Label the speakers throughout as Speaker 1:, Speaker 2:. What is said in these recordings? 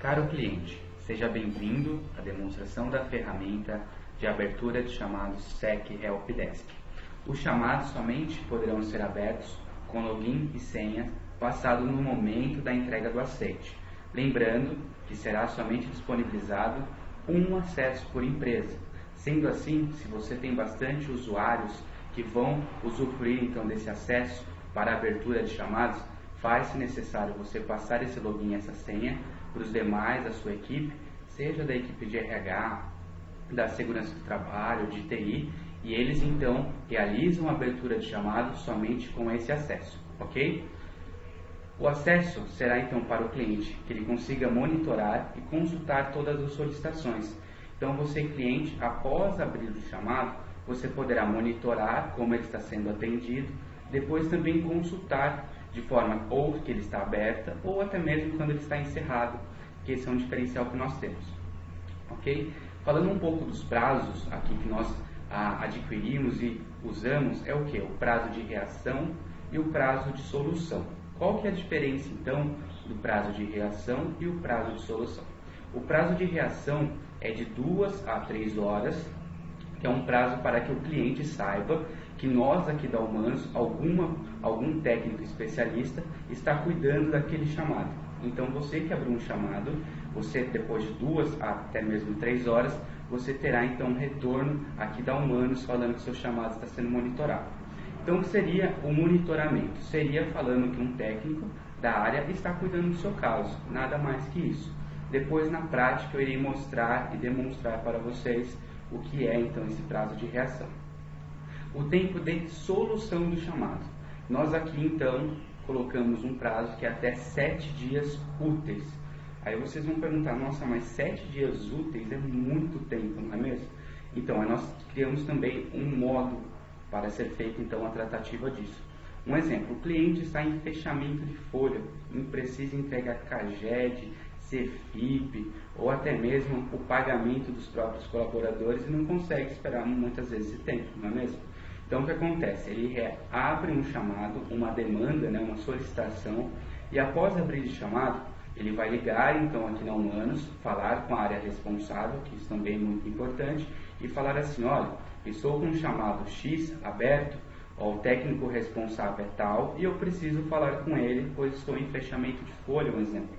Speaker 1: Caro cliente, seja bem-vindo à demonstração da ferramenta de abertura de chamados SEC Helpdesk. Os chamados somente poderão ser abertos com login e senha passado no momento da entrega do aceite. Lembrando que será somente disponibilizado um acesso por empresa. Sendo assim, se você tem bastante usuários que vão usufruir então desse acesso para a abertura de chamados, faz-se necessário você passar esse login e essa senha para os demais da sua equipe, seja da equipe de RH, da segurança do trabalho, de TI, e eles então realizam a abertura de chamados somente com esse acesso, ok? O acesso será então para o cliente, que ele consiga monitorar e consultar todas as solicitações. Então você, cliente, após abrir o chamado, você poderá monitorar como ele está sendo atendido, depois também consultar de forma ou que ele está aberta ou até mesmo quando ele está encerrado, que esse é um diferencial que nós temos, ok? Falando um pouco dos prazos aqui que nós adquirimos e usamos, é o que? O prazo de reação e o prazo de solução. Qual que é a diferença então do prazo de reação e o prazo de solução? O prazo de reação é de 2 a 3 horas, que é um prazo para que o cliente saiba que nós aqui da Humanos, algum técnico especialista, está cuidando daquele chamado. Então você que abriu um chamado, você depois de 2 a até mesmo 3 horas, você terá então um retorno aqui da Humanos falando que seu chamado está sendo monitorado. Então o que seria o monitoramento? Seria falando que um técnico da área está cuidando do seu caso, nada mais que isso. Depois na prática eu irei mostrar e demonstrar para vocês o que é então esse prazo de reação. O tempo de solução do chamado. Nós aqui então colocamos um prazo que é até 7 dias úteis. Aí vocês vão perguntar, nossa, mas 7 dias úteis é muito tempo, não é mesmo? Então, nós criamos também um modo para ser feita então a tratativa disso. Um exemplo, o cliente está em fechamento de folha, não precisa entregar CAGED, CFIP ou até mesmo o pagamento dos próprios colaboradores e não consegue esperar muitas vezes esse tempo, não é mesmo? Então o que acontece? Ele abre um chamado, uma demanda, uma solicitação, e após abrir o chamado, ele vai ligar então aqui na Humanos, falar com a área responsável, que isso também é muito importante, e falar assim, olha, estou com um chamado X aberto, o técnico responsável é tal, e eu preciso falar com ele, pois estou em fechamento de folha, um exemplo.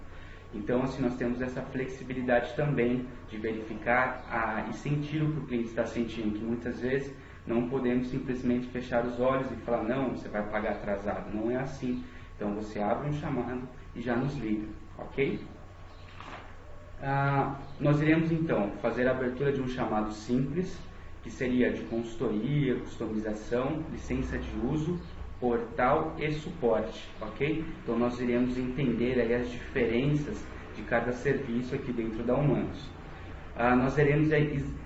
Speaker 1: Então, assim, nós temos essa flexibilidade também de verificar e sentir o que o cliente está sentindo, que muitas vezes não podemos simplesmente fechar os olhos e falar, não, você vai pagar atrasado. Não é assim. Então, você abre um chamado e já nos liga, ok? Nós iremos, então, fazer a abertura de um chamado simples, que seria de consultoria, customização, licença de uso, portal e suporte, ok? Então nós iremos entender aí as diferenças de cada serviço aqui dentro da Humanos. Nós iremos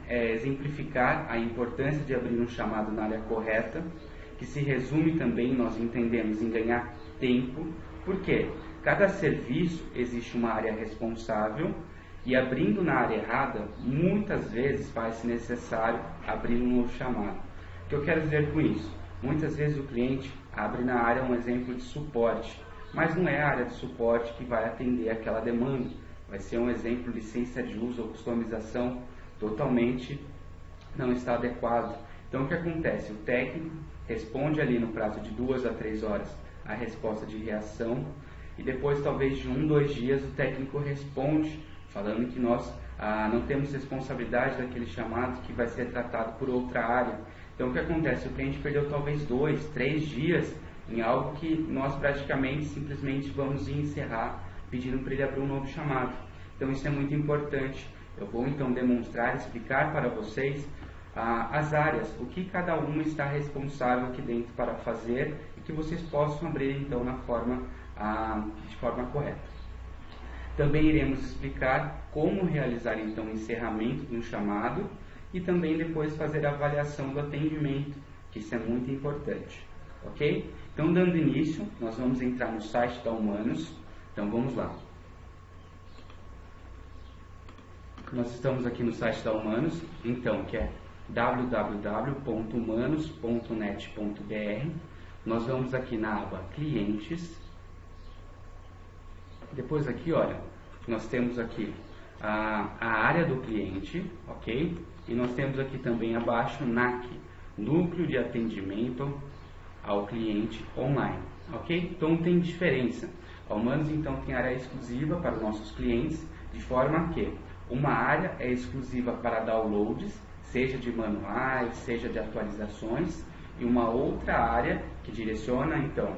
Speaker 1: exemplificar a importância de abrir um chamado na área correta, que se resume também, nós entendemos, em ganhar tempo, porque cada serviço existe uma área responsável e abrindo na área errada, muitas vezes faz-se necessário abrir um novo chamado. O que eu quero dizer com isso? Muitas vezes o cliente abre na área um exemplo de suporte, mas não é a área de suporte que vai atender aquela demanda. Vai ser um exemplo de licença de uso ou customização totalmente não está adequado. Então o que acontece? O técnico responde ali no prazo de 2 a 3 horas a resposta de reação e depois talvez de 1, 2 dias o técnico responde falando que nós não temos responsabilidade daquele chamado que vai ser tratado por outra área. Então o que acontece? O cliente perdeu talvez 2, 3 dias em algo que nós praticamente simplesmente vamos encerrar pedindo para ele abrir um novo chamado. Então isso é muito importante. Eu vou então demonstrar, explicar para vocês as áreas, o que cada uma está responsável aqui dentro para fazer e que vocês possam abrir então de forma correta. Também iremos explicar como realizar então o encerramento de um chamado e também depois fazer a avaliação do atendimento, que isso é muito importante, ok? Então, dando início, nós vamos entrar no site da Humanos. Então, vamos lá. Nós estamos aqui no site da Humanos, então, que é www.humanos.net.br. Nós vamos aqui na aba Clientes. Depois aqui, olha, nós temos aqui a área do cliente, ok? E nós temos aqui também abaixo NAC, Núcleo de Atendimento ao Cliente Online, ok? Então tem diferença. A Humanos então tem área exclusiva para os nossos clientes, de forma que uma área é exclusiva para downloads, seja de manuais, seja de atualizações, e uma outra área que direciona então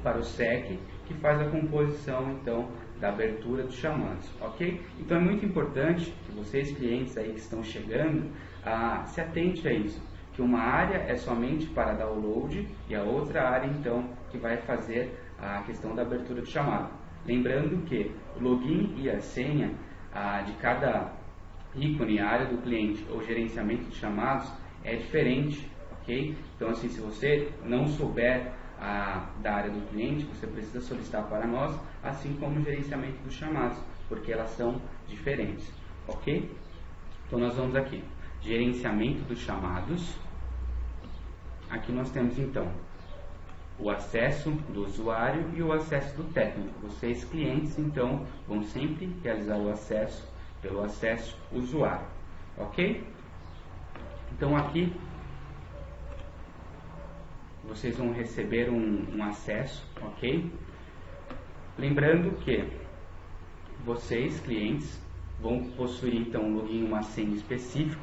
Speaker 1: para o SEC, que faz a composição então da abertura dos chamados, ok? Então é muito importante que vocês clientes aí que estão chegando, se atente a isso, que uma área é somente para download e a outra área então que vai fazer a questão da abertura do chamado. Lembrando que o login e a senha de cada ícone, área do cliente ou gerenciamento de chamados é diferente, ok? Então assim, se você não souber da área do cliente, você precisa solicitar para nós, assim como o gerenciamento dos chamados, porque elas são diferentes, ok? Então nós vamos aqui, gerenciamento dos chamados. Aqui nós temos então o acesso do usuário e o acesso do técnico. Vocês clientes então vão sempre realizar o acesso pelo acesso usuário, ok? Então aqui vocês vão receber um acesso, ok? Lembrando que vocês clientes vão possuir então um login e uma senha específico.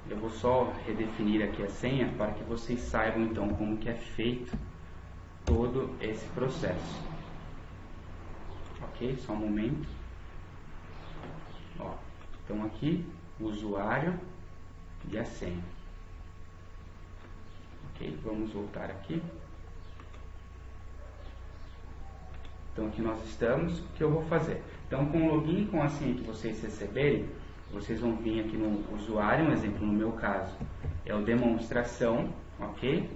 Speaker 1: Eu vou só redefinir aqui a senha para que vocês saibam então como que é feito todo esse processo. Ok? Só um momento. Ó, então aqui o usuário e a senha. Ok? Vamos voltar aqui. Então aqui nós estamos. O que eu vou fazer? Então com o login e com a senha que vocês receberem, vocês vão vir aqui no usuário, um exemplo no meu caso é o demonstração, ok?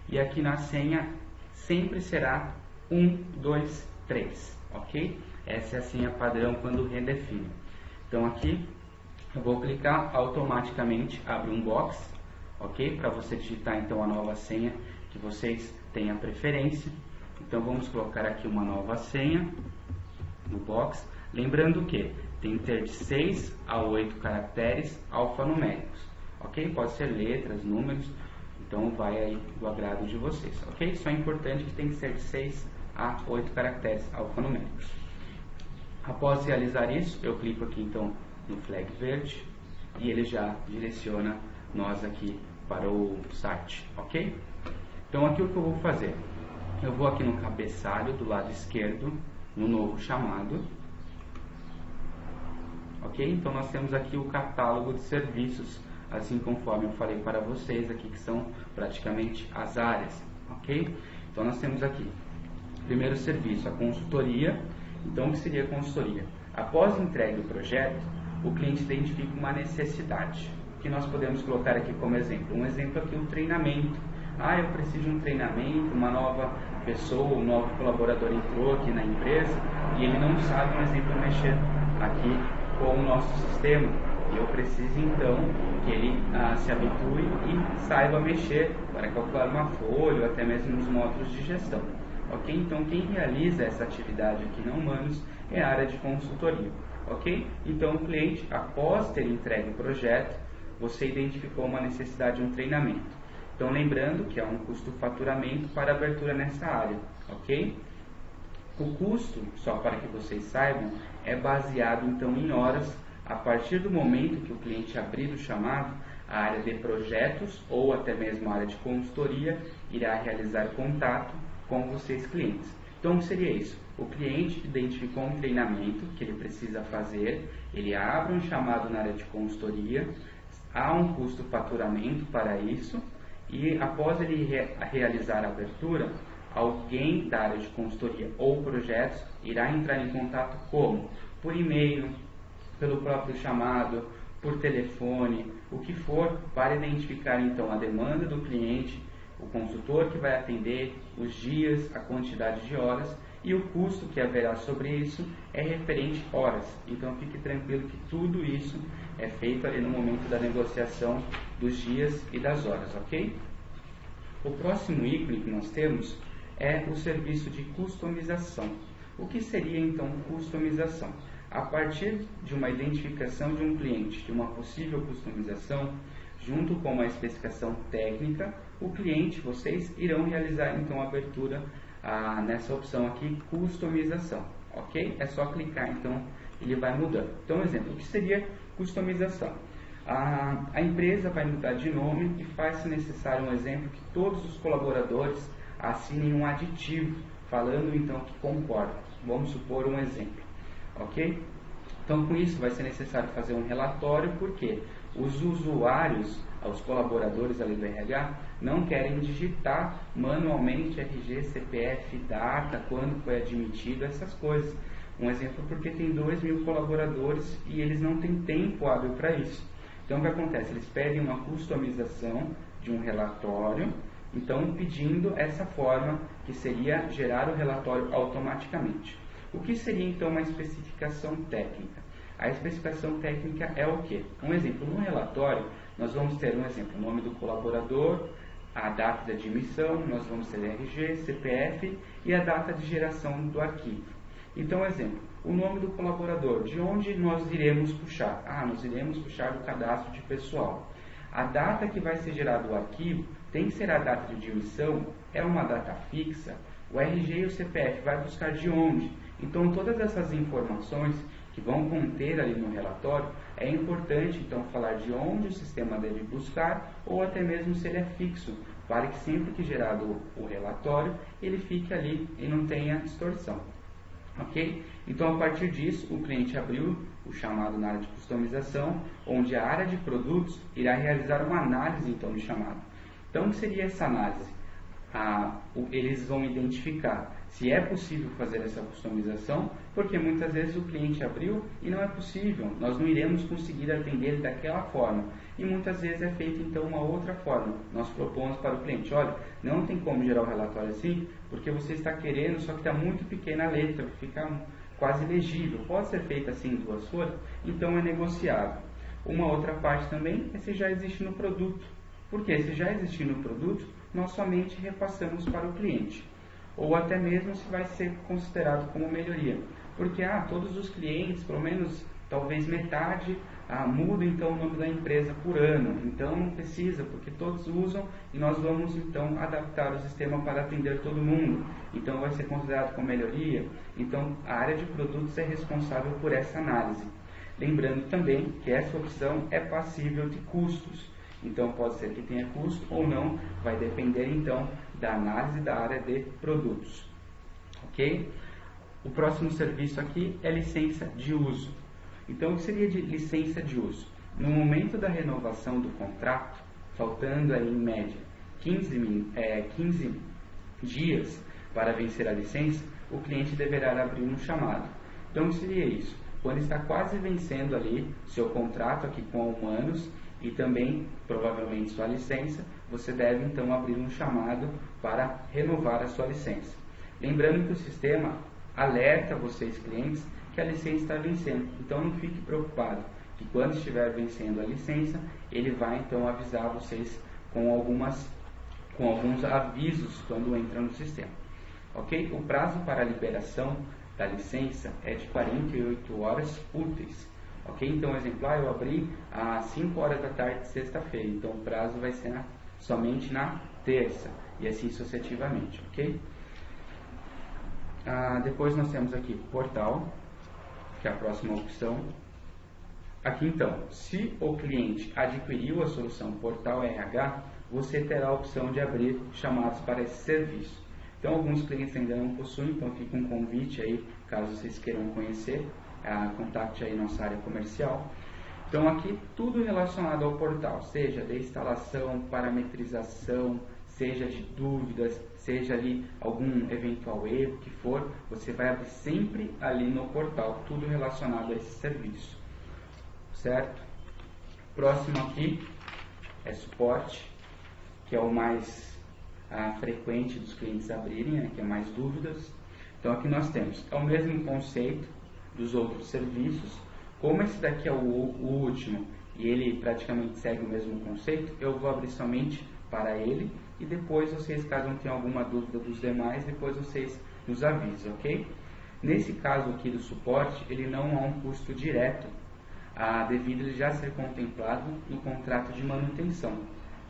Speaker 1: E aqui na senha sempre será 1, 2, 3, ok? Essa é a senha padrão quando redefine. Então aqui eu vou clicar, automaticamente abre um box, ok? Para você digitar então a nova senha que vocês tenham preferência. Então vamos colocar aqui uma nova senha no box, lembrando que tem que ter de 6 a 8 caracteres alfanuméricos, ok? Pode ser letras, números, então vai aí do agrado de vocês, ok? Só é importante que tem que ser de 6 a 8 caracteres alfanuméricos. Após realizar isso, eu clico aqui então no flag verde e ele já direciona nós aqui para o site, ok? Então aqui o que eu vou fazer? Eu vou aqui no cabeçalho do lado esquerdo, no novo chamado. Ok? Então nós temos aqui o catálogo de serviços, assim conforme eu falei para vocês aqui, que são praticamente as áreas, ok? Então nós temos aqui, primeiro serviço, a consultoria. Então o que seria a consultoria? Após a entrega do projeto, o cliente identifica uma necessidade, que nós podemos colocar aqui como exemplo. Um exemplo aqui, um treinamento. Eu preciso de um treinamento, uma nova pessoa, um novo colaborador entrou aqui na empresa e ele não sabe, um exemplo, mexer aqui com o nosso sistema. E eu preciso então que ele se habitue e saiba mexer para calcular uma folha ou até mesmo nos módulos de gestão. Ok? Então quem realiza essa atividade aqui na Humanos é a área de consultoria. Ok? Então o cliente, após ter entregue o projeto, você identificou uma necessidade de um treinamento. Então lembrando que há um custo faturamento para abertura nessa área. Ok? O custo, só para que vocês saibam, é baseado então em horas. A partir do momento que o cliente abrir o chamado, a área de projetos ou até mesmo a área de consultoria irá realizar contato com vocês clientes. Então o que seria isso? O cliente identificou um treinamento que ele precisa fazer, ele abre um chamado na área de consultoria, há um custo faturamento para isso e após ele realizar a abertura, alguém da área de consultoria ou projetos irá entrar em contato como? Por e-mail, pelo próprio chamado, por telefone, o que for, para identificar então a demanda do cliente, o consultor que vai atender, os dias, a quantidade de horas e o custo que haverá sobre isso é referente horas. Então fique tranquilo que tudo isso é feito ali no momento da negociação dos dias e das horas, ok? O próximo ícone que nós temos é o serviço de customização. O que seria então customização? A partir de uma identificação de um cliente, de uma possível customização, junto com uma especificação técnica, o cliente, vocês irão realizar então a abertura nessa opção aqui, customização, ok? É só clicar, então ele vai mudando. Então, exemplo, o que seria customização? A empresa vai mudar de nome e faz-se necessário um exemplo que todos os colaboradores assinem um aditivo, falando então que concordam. Vamos supor um exemplo, ok? Então, com isso vai ser necessário fazer um relatório, porque os usuários, os colaboradores ali do RH, não querem digitar manualmente RG, CPF, data, quando foi admitido, essas coisas. Um exemplo, porque tem 2.000 colaboradores e eles não têm tempo hábil para isso. Então, o que acontece? Eles pedem uma customização de um relatório, então pedindo essa forma que seria gerar o relatório automaticamente. O que seria então uma especificação técnica? A especificação técnica é o quê? Um exemplo, no relatório nós vamos ter um exemplo, o nome do colaborador, a data de admissão, nós vamos ter RG, CPF e a data de geração do arquivo. Então, exemplo, o nome do colaborador, de onde nós iremos puxar? Nós iremos puxar do cadastro de pessoal. A data que vai ser gerado o arquivo tem que ser a data de admissão, é uma data fixa. O RG e o CPF vai buscar de onde? Então, todas essas informações que vão conter ali no relatório, é importante então falar de onde o sistema deve buscar ou até mesmo se ele é fixo, para que sempre que gerado o relatório, ele fique ali e não tenha distorção. Ok? Então, a partir disso, o cliente abriu o chamado na área de customização, onde a área de produtos irá realizar uma análise então do chamado. Então, o que seria essa análise? Eles vão identificar se é possível fazer essa customização, porque muitas vezes o cliente abriu e não é possível, nós não iremos conseguir atender daquela forma, e muitas vezes é feita então uma outra forma. Nós propomos para o cliente, olha, não tem como gerar o relatório assim, porque você está querendo, só que está muito pequena a letra, fica quase legível, pode ser feita assim em 2 folhas, então é negociável. Uma outra parte também é se já existe no produto, porque se já existe no produto, nós somente repassamos para o cliente. Ou até mesmo se vai ser considerado como melhoria. Porque todos os clientes, pelo menos talvez metade, muda então o nome da empresa por ano. Então não precisa, porque todos usam e nós vamos então adaptar o sistema para atender todo mundo. Então vai ser considerado como melhoria. Então a área de produtos é responsável por essa análise. Lembrando também que essa opção é passível de custos. Então pode ser que tenha custo ou não, vai depender então da análise da área de produtos. Ok? O próximo serviço aqui é licença de uso. Então, o que seria de licença de uso? No momento da renovação do contrato, faltando aí em média 15 dias para vencer a licença, o cliente deverá abrir um chamado. Então, o que seria isso? Quando está quase vencendo ali seu contrato aqui com a Humanos e também, provavelmente, sua licença, você deve então abrir um chamado para renovar a sua licença. Lembrando que o sistema alerta vocês, clientes, que a licença está vencendo. Então não fique preocupado, que quando estiver vencendo a licença, ele vai então avisar vocês com alguns avisos quando entra no sistema. Ok? O prazo para a liberação da licença é de 48 horas úteis. Ok? Então, exemplo, eu abri às 5 horas da tarde de sexta-feira, então o prazo vai ser somente na terça, e assim sucessivamente, ok? Depois nós temos aqui portal, que é a próxima opção. Aqui então, se o cliente adquiriu a solução Portal RH, você terá a opção de abrir chamados para esse serviço. Então, alguns clientes ainda não possuem, então fica um convite aí, caso vocês queiram conhecer, contate aí nossa área comercial. Então, aqui tudo relacionado ao portal, seja de instalação, parametrização, seja de dúvidas, seja ali algum eventual erro que for, você vai abrir sempre ali no portal, tudo relacionado a esse serviço, certo? Próximo aqui é suporte, que é o mais frequente dos clientes abrirem, né, que é mais dúvidas. Então aqui nós temos, é o mesmo conceito dos outros serviços, como esse daqui é o último e ele praticamente segue o mesmo conceito, eu vou abrir somente para ele e depois vocês, caso não tenham alguma dúvida dos demais, depois vocês nos avisam, ok? Nesse caso aqui do suporte, ele não há um custo direto, devido a ele já ser contemplado no contrato de manutenção,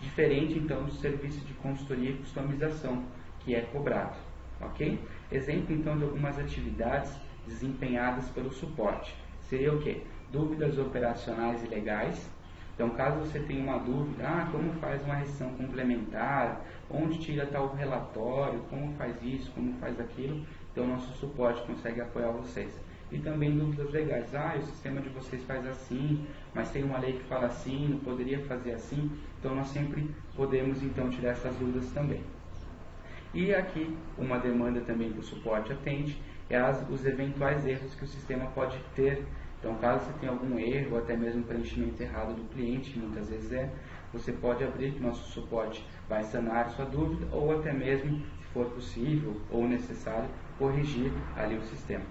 Speaker 1: diferente então do serviço de consultoria e customização, que é cobrado. Ok? Exemplo então de algumas atividades desempenhadas pelo suporte. Seria o quê? Dúvidas operacionais e legais. Então, caso você tenha uma dúvida, como faz uma restrição complementar, onde tira tal relatório, como faz isso, como faz aquilo, então nosso suporte consegue apoiar vocês. E também dúvidas legais, o sistema de vocês faz assim, mas tem uma lei que fala assim, não poderia fazer assim, então nós sempre podemos então tirar essas dúvidas também. E aqui, uma demanda também que o suporte atende é os eventuais erros que o sistema pode ter. Então, caso você tenha algum erro, ou até mesmo preenchimento errado do cliente, muitas vezes você pode abrir que o nosso suporte vai sanar sua dúvida, ou até mesmo, se for possível ou necessário, corrigir ali o sistema.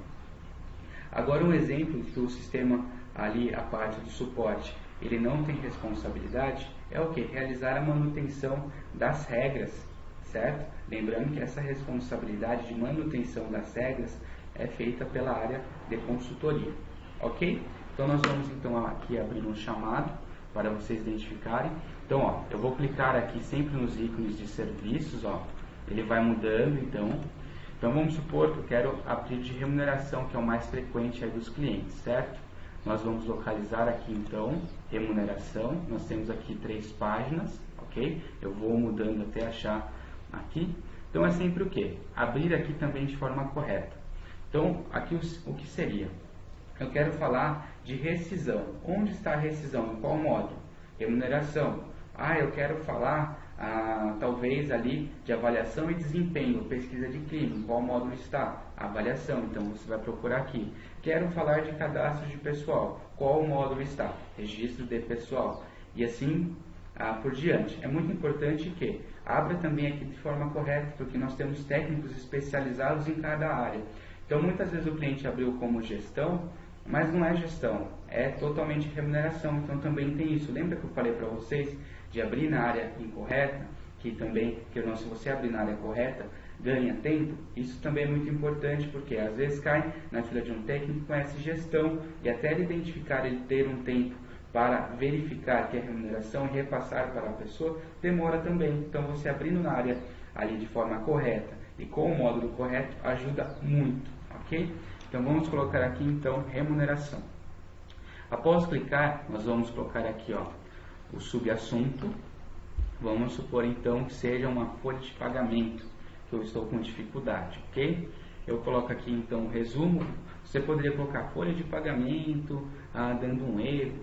Speaker 1: Agora, um exemplo que o sistema ali, a parte do suporte, ele não tem responsabilidade, é o que? Realizar a manutenção das regras, certo? Lembrando que essa responsabilidade de manutenção das regras é feita pela área de consultoria. Ok? Então nós vamos então aqui abrir um chamado para vocês identificarem. Então, eu vou clicar aqui sempre nos ícones de serviços, ele vai mudando então. Então vamos supor que eu quero abrir de remuneração, que é o mais frequente aí dos clientes, certo? Nós vamos localizar aqui então, remuneração, nós temos aqui 3 páginas, ok? Eu vou mudando até achar aqui. Então é sempre o que? Abrir aqui também de forma correta. Então, aqui o que seria? Eu quero falar de rescisão. Onde está a rescisão? Em qual módulo? Remuneração. Eu quero falar, talvez ali, de avaliação e desempenho, pesquisa de clima. Em qual módulo está? Avaliação. Então, você vai procurar aqui. Quero falar de cadastro de pessoal. Qual módulo está? Registro de pessoal. E assim por diante. É muito importante que abra também aqui de forma correta, porque nós temos técnicos especializados em cada área. Então, muitas vezes o cliente abriu como gestão, mas não é gestão, é totalmente remuneração, então também tem isso. Lembra que eu falei para vocês de abrir na área incorreta, que se você abrir na área correta, ganha tempo? Isso também é muito importante, porque às vezes cai na fila de um técnico que conhece gestão, e até ele identificar, ele ter um tempo para verificar que é remuneração e repassar para a pessoa, demora também. Então, você abrindo na área ali de forma correta e com o módulo correto, ajuda muito, ok? Então, vamos colocar aqui, então, remuneração. Após clicar, nós vamos colocar aqui, o subassunto. Vamos supor, então, que seja uma folha de pagamento, que eu estou com dificuldade, ok? Eu coloco aqui, então, o resumo. Você poderia colocar folha de pagamento, dando um erro,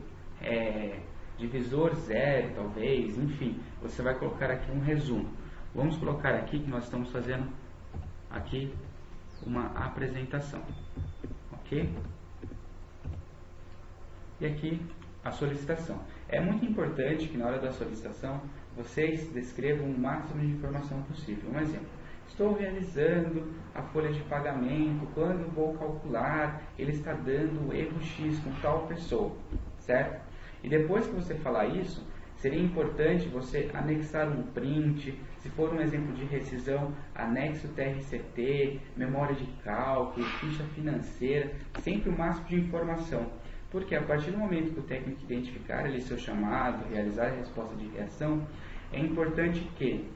Speaker 1: divisor 0, talvez, enfim. Você vai colocar aqui um resumo. Vamos colocar aqui que nós estamos fazendo aqui uma apresentação, ok? E aqui a solicitação. É muito importante que na hora da solicitação vocês descrevam o máximo de informação possível. Um exemplo: estou realizando a folha de pagamento, quando vou calcular, ele está dando erro X com tal pessoa, certo? E depois que você falar isso, seria importante você anexar um print, se for um exemplo de rescisão, anexo TRCT, memória de cálculo, ficha financeira, sempre o máximo de informação. Porque a partir do momento que o técnico identificar ali seu chamado, realizar a resposta de reação, é importante que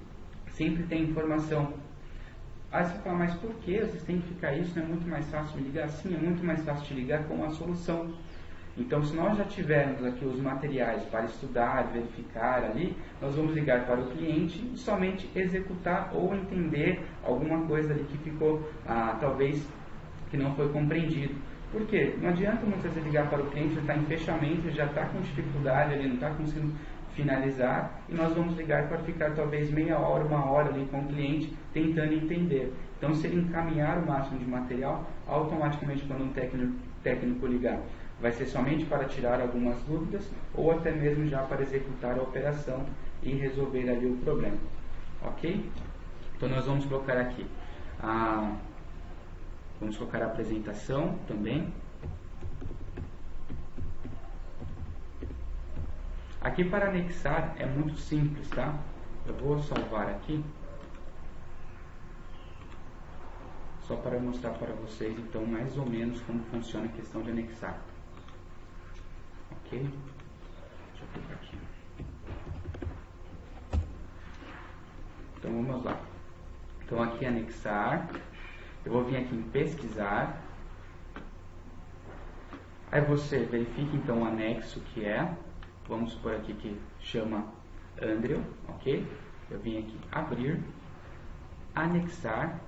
Speaker 1: sempre tenha informação. Você fala, mas por que vocês têm que ficar isso? Não é muito mais fácil me ligar? Sim, é muito mais fácil te ligar com uma solução. Então, se nós já tivermos aqui os materiais para estudar, verificar ali, nós vamos ligar para o cliente e somente executar ou entender alguma coisa ali que ficou, talvez, que não foi compreendido. Por quê? Não adianta muitas vezes ligar para o cliente, ele está em fechamento, ele já está com dificuldade, ele não está conseguindo finalizar, e nós vamos ligar para ficar talvez meia hora, 1 hora ali com o cliente, tentando entender. Então, se ele encaminhar o máximo de material, automaticamente quando um técnico ligar, vai ser somente para tirar algumas dúvidas ou até mesmo já para executar a operação e resolver ali o problema, ok? Então nós vamos colocar aqui vamos colocar a apresentação também. Aqui para anexar é muito simples, tá? Eu vou salvar aqui. só para mostrar para vocês então mais ou menos como funciona a questão de anexar. Ok? Deixa eu clicar aqui. Então vamos lá. Então aqui anexar, eu vou vir aqui em pesquisar, aí você verifica então o anexo que é, vamos supor aqui que chama Andrew, ok? Eu vim aqui abrir, anexar,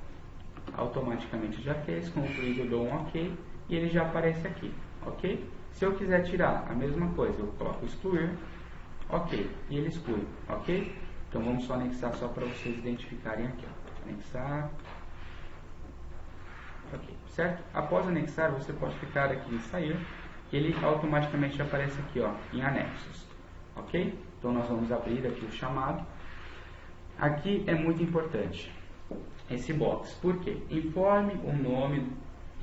Speaker 1: automaticamente já fez, concluído, eu dou um ok, e ele já aparece aqui, ok? Se eu quiser tirar a mesma coisa, eu coloco excluir, ok, e ele exclui, ok? Então vamos só anexar só para vocês identificarem aqui, ó. Anexar, ok, certo? Após anexar, você pode clicar aqui em sair, que ele automaticamente aparece aqui, ó, em anexos, ok? Então nós vamos abrir aqui o chamado. Aqui é muito importante esse box, por quê? Informe o nome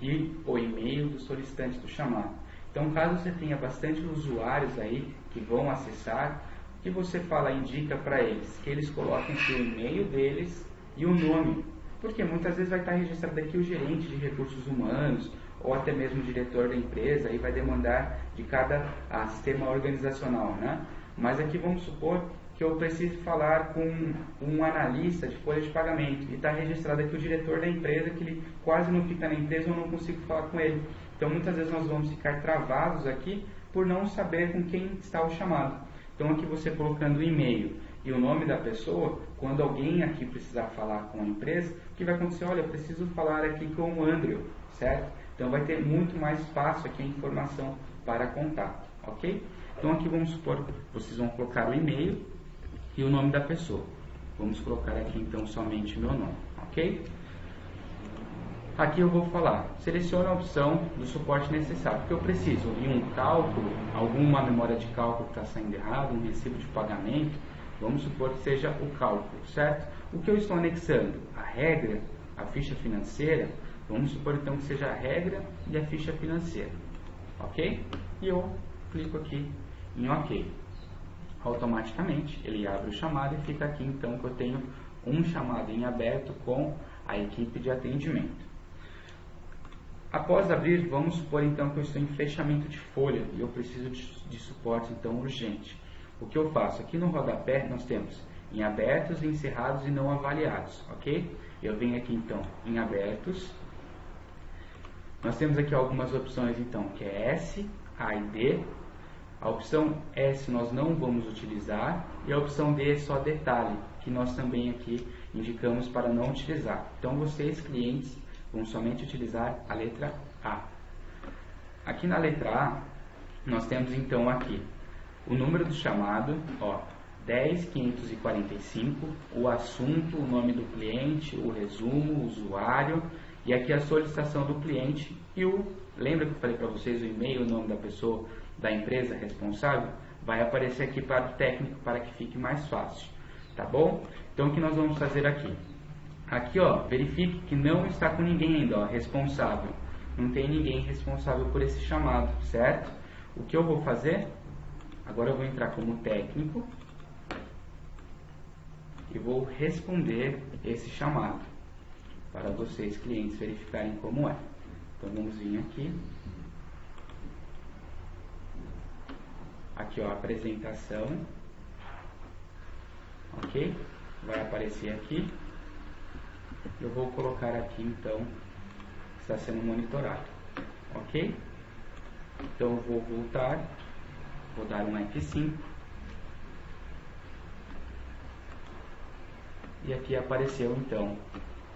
Speaker 1: e o e-mail do solicitante do chamado. Então, caso você tenha bastante usuários aí que vão acessar, o que você fala, indica para eles que eles coloquem aqui o e-mail deles e o nome, porque muitas vezes vai estar registrado aqui o gerente de recursos humanos ou até mesmo o diretor da empresa, aí vai demandar de cada sistema organizacional, né? Mas aqui vamos supor que eu preciso falar com um analista de folha de pagamento e está registrado aqui o diretor da empresa, que ele quase não fica na empresa ou não consigo falar com ele. Então muitas vezes nós vamos ficar travados aqui por não saber com quem está o chamado. Então aqui você colocando o e-mail e o nome da pessoa, quando alguém aqui precisar falar com a empresa, o que vai acontecer? Olha, eu preciso falar aqui com o Andrew, certo? Então vai ter muito mais fácil aqui a informação para contato, ok? Então aqui vamos supor, vocês vão colocar o e-mail e o nome da pessoa. Vamos colocar aqui então somente meu nome, ok? Aqui eu vou falar, selecione a opção do suporte necessário, porque eu preciso de um cálculo, alguma memória de cálculo que está saindo errado, um recibo de pagamento, vamos supor que seja o cálculo, certo? O que eu estou anexando? A regra, a ficha financeira, vamos supor então que seja a regra e a ficha financeira, ok? E eu clico aqui em ok. Automaticamente ele abre o chamado e fica aqui então que eu tenho um chamado em aberto com a equipe de atendimento. Após abrir, vamos supor então que eu estou em fechamento de folha e eu preciso de suporte então urgente. O que eu faço? Aqui no rodapé nós temos em abertos, encerrados e não avaliados, ok? Eu venho aqui então em abertos. Nós temos aqui algumas opções então, que é S, A e D. A opção S nós não vamos utilizar e a opção D é só detalhe, que nós também aqui indicamos para não utilizar. Então vocês, clientes, vão somente utilizar a letra A. Aqui na letra A, nós temos então aqui o número do chamado, ó, 10545, o assunto, o nome do cliente, o resumo, o usuário, e aqui a solicitação do cliente e lembra que eu falei para vocês o e-mail, o nome da pessoa, da empresa responsável, vai aparecer aqui para o técnico para que fique mais fácil, tá bom? Então o que nós vamos fazer aqui? Aqui, ó, verifique que não está com ninguém ainda, ó, responsável. Não tem ninguém responsável por esse chamado, certo? O que eu vou fazer? Agora eu vou entrar como técnico e vou responder esse chamado para vocês, clientes, verificarem como é. Então vamos vir aqui. Aqui, ó, apresentação. Ok? Vai aparecer aqui. Eu vou colocar aqui então que está sendo monitorado, ok? Então eu vou voltar, vou dar um F5 e aqui apareceu então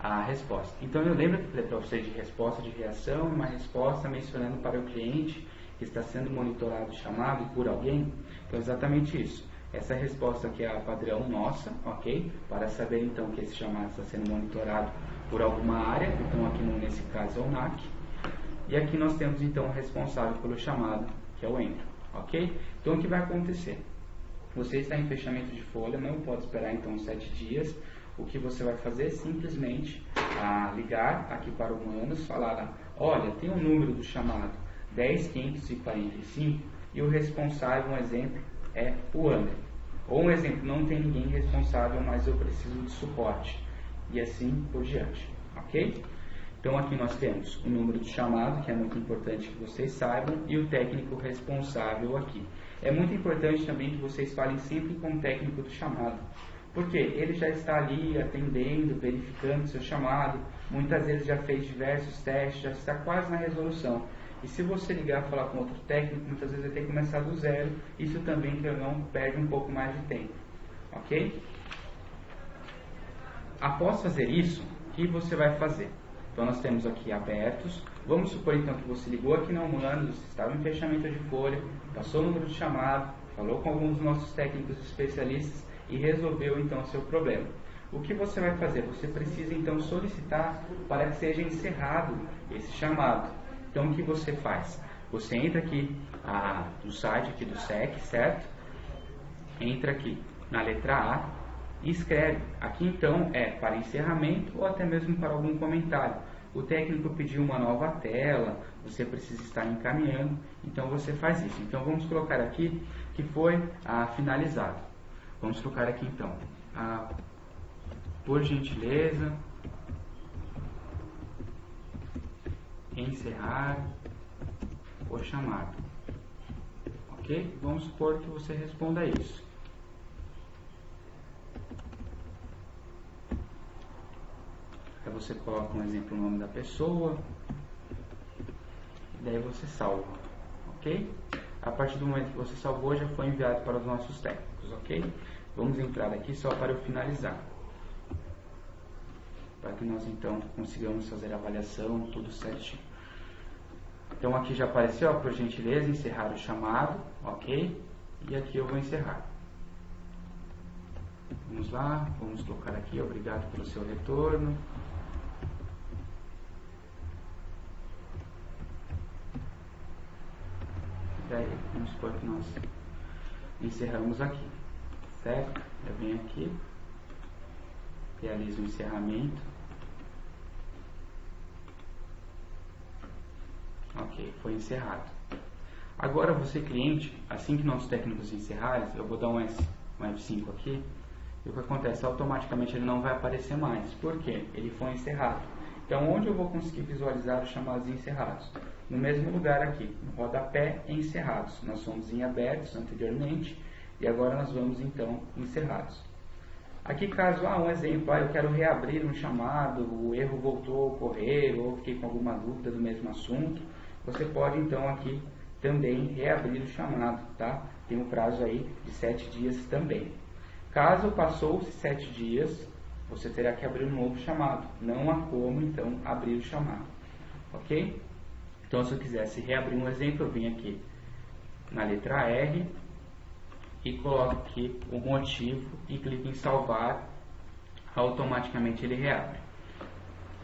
Speaker 1: a resposta. Então eu lembro que eu falei para vocês de resposta de reação, uma resposta mencionando para o cliente que está sendo monitorado, chamado por alguém. Então exatamente isso. Essa resposta aqui é a padrão nossa, ok? Para saber então que esse chamado está sendo monitorado por alguma área, então aqui nesse caso é o NAC. E aqui nós temos então o responsável pelo chamado, que é o Andrew, ok? Então o que vai acontecer? Você está em fechamento de folha, não pode esperar então 7 dias. O que você vai fazer? Simplesmente ligar aqui para o humanos, falar, olha, tem um número do chamado 10545 e o responsável, um exemplo, é o Andrew. Ou um exemplo, não tem ninguém responsável, mas eu preciso de suporte. E assim por diante, ok? Então aqui nós temos o número de chamado, que é muito importante que vocês saibam, e o técnico responsável aqui. É muito importante também que vocês falem sempre com o técnico do chamado, porque ele já está ali atendendo, verificando o seu chamado, muitas vezes já fez diversos testes, já está quase na resolução. E se você ligar e falar com outro técnico, muitas vezes vai ter que começar do zero, isso também, que não perde um pouco mais de tempo. Ok? Após fazer isso, o que você vai fazer? Então nós temos aqui abertos. Vamos supor então que você ligou aqui na Humanos, você estava em fechamento de folha, passou o número de chamado, falou com alguns dos nossos técnicos especialistas e resolveu então o seu problema. O que você vai fazer? Você precisa então solicitar para que seja encerrado esse chamado. Então o que você faz? Você entra aqui no site aqui do SEC, certo? Entra aqui na letra A e escreve. Aqui então é para encerramento ou até mesmo para algum comentário. O técnico pediu uma nova tela, você precisa estar encaminhando, então você faz isso. Então vamos colocar aqui que foi finalizado. Vamos colocar aqui então, por gentileza, encerrar o chamado. Ok? Vamos supor que você responda isso. Aí você coloca um exemplo, o nome da pessoa, e daí você salva, ok? A partir do momento que você salvou, já foi enviado para os nossos técnicos, ok? Vamos entrar aqui só para eu finalizar, para que nós então consigamos fazer a avaliação, tudo certinho. Então aqui já apareceu, ó, por gentileza, encerrar o chamado, ok? E aqui eu vou encerrar. Vamos lá, vamos colocar aqui, obrigado pelo seu retorno. Daí, vamos supor que nós encerramos aqui, certo? Eu venho aqui, realizo o encerramento. Ok, foi encerrado. Agora você, cliente, assim que nossos técnicos encerrarem, eu vou dar um F5 aqui, e o que acontece? Automaticamente ele não vai aparecer mais. Por quê? Ele foi encerrado. Então, onde eu vou conseguir visualizar os chamados encerrados? No mesmo lugar aqui, no rodapé encerrados. Nós fomos em abertos anteriormente, e agora nós vamos então encerrados. Aqui caso, um exemplo, eu quero reabrir um chamado, o erro voltou a ocorrer, ou fiquei com alguma dúvida do mesmo assunto, você pode então aqui também reabrir o chamado, tá? Tem um prazo aí de 7 dias também. Caso passou-se 7 dias, você terá que abrir um novo chamado. Não há como então abrir o chamado, ok? Então se eu quisesse reabrir um exemplo, eu venho aqui na letra R e coloco aqui o motivo e clico em salvar, automaticamente ele reabre.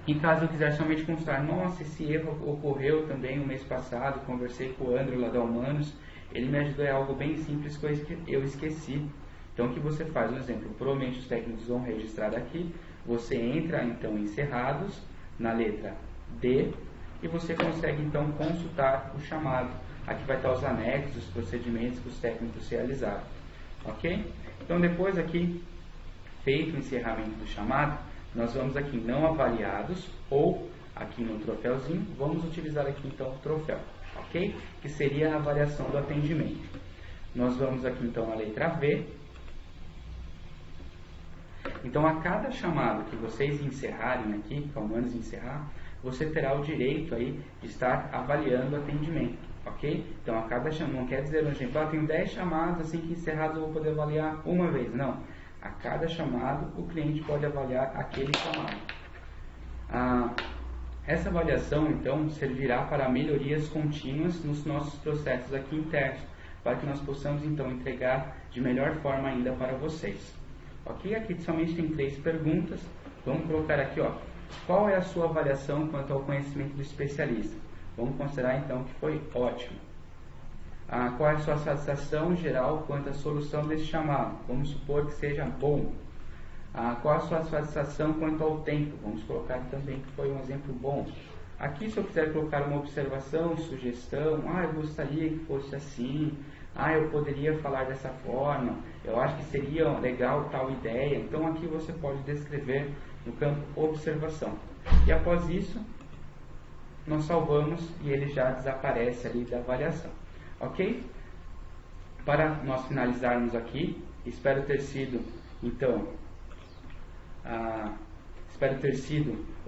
Speaker 1: Em caso eu quiser somente constar, nossa, esse erro ocorreu também no mês passado, conversei com o André lá da Humanos, ele me ajudou, é algo bem simples que eu esqueci. Então o que você faz? Um exemplo, provavelmente os técnicos vão registrar aqui, você entra então em encerrados, na letra D, e você consegue então consultar o chamado. Aqui vai estar os anexos, os procedimentos que os técnicos realizaram, ok? Então depois aqui, feito o encerramento do chamado, nós vamos aqui em não avaliados, ou aqui no troféuzinho, vamos utilizar aqui então o troféu, ok? Que seria a avaliação do atendimento. Nós vamos aqui então na letra V. Então a cada chamado que vocês encerrarem aqui, ao menos encerrar, você terá o direito aí de estar avaliando o atendimento, ok? Então a cada chamado, não quer dizer, por exemplo, eu tenho 10 chamados, assim que encerrados eu vou poder avaliar uma vez, não. A cada chamado o cliente pode avaliar aquele chamado. Essa avaliação então servirá para melhorias contínuas nos nossos processos aqui internos, para que nós possamos então entregar de melhor forma ainda para vocês. Ok? Aqui somente tem 3 perguntas. Vamos colocar aqui, ó, qual é a sua avaliação quanto ao conhecimento do especialista? Vamos considerar então que foi ótimo. Qual é a sua satisfação geral quanto à solução desse chamado? Vamos supor que seja bom. Qual a sua satisfação quanto ao tempo? Vamos colocar também que foi um exemplo bom. Aqui, se eu quiser colocar uma observação, sugestão, eu gostaria que fosse assim, eu poderia falar dessa forma, eu acho que seria legal tal ideia. Então aqui você pode descrever no campo observação. E após isso, nós salvamos e ele já desaparece ali da avaliação. Ok? Para nós finalizarmos aqui, espero ter sido, então,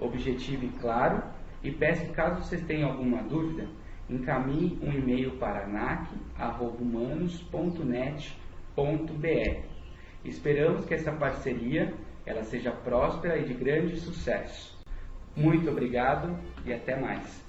Speaker 1: objetivo e claro, e peço que, caso vocês tenham alguma dúvida, encaminhe um e-mail para anac@humanos.net.br. Esperamos que essa parceria ela seja próspera e de grande sucesso. Muito obrigado e até mais.